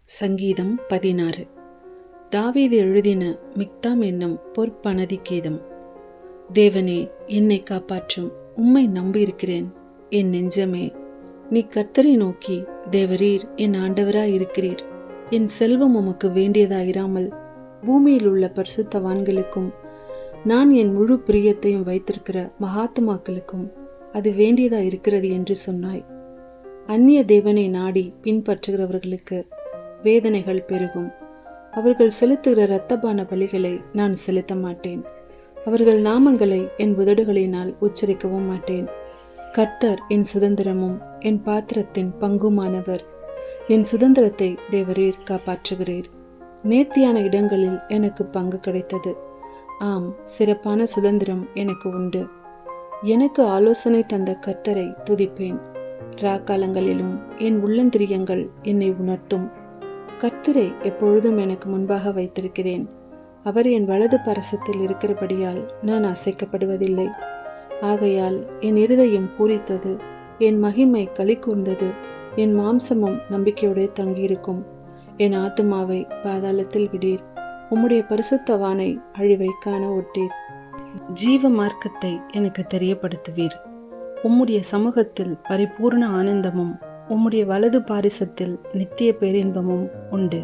சங்கீதம் 16. தாவீது எழுதின மிக்தாம் என்னும் பொற்பனதி கீதம். தேவனே, என்னை காப்பாற்றும், உம்மை நம்பியிருக்கிறேன். என் நெஞ்சமே, நீ கர்த்தரை நோக்கி, தேவரீர் என் ஆண்டவராயிருக்கிறீர். என் செல்வம் உமக்கு வேண்டியதாயிராமல் பூமியில் உள்ள பரிசுத்தவான்களுக்கும் நான் என் முழு பிரியத்தையும் வைத்திருக்கிற மகாத்மாக்களுக்கும் அது வேண்டியதாயிருக்கிறது என்று சொன்னாய். அந்நிய தேவனை நாடி பின்பற்றுகிறவர்களுக்கு வேதனைகள் பெருகும். அவர்கள் செலுத்துகிற இரத்தபான பலிகளை நான் செலுத்த மாட்டேன். அவர்கள் நாமங்களை என் உதடுகளினால் உச்சரிக்கவும் மாட்டேன். கர்த்தர் என் சுதந்திரமும் என் பாத்திரத்தின் பங்குமானவர். என் சுதந்திரத்தை தேவரீர் காப்பாற்றுகிறீர். நேர்த்தியான இடங்களில் எனக்கு பங்கு கிடைத்தது. ஆம், சிறப்பான சுதந்திரம் எனக்கு உண்டு. எனக்கு ஆலோசனை தந்த கர்த்தரை துதிப்பேன். ராக்காலங்களிலும் என் உள்ளந்திரியங்கள் என்னை உணர்த்தும். கர்த்தரை எப்பொழுதும் எனக்கு முன்பாக வைத்திருக்கிறேன். அவர் என் வலது பரசத்தில் இருக்கிறபடியால் நான் அசைக்கப்படுவதில்லை. ஆகையால் என் இருதயம் பூரித்தது, என் மகிமை களி கூர்ந்தது, என் மாம்சமும் நம்பிக்கையோடு தங்கியிருக்கும். என் ஆத்துமாவை பாதாளத்தில் விடீர், உம்முடைய பரிசுத்தவானை அழிவை காண ஒட்டீர். ஜீவ மார்க்கத்தை எனக்கு தெரியப்படுத்துவீர். உம்முடைய சமூகத்தில் பரிபூர்ண ஆனந்தமும் உம்முடைய வலது பாரிசத்தில் நித்திய பேரின்பமும் உண்டு.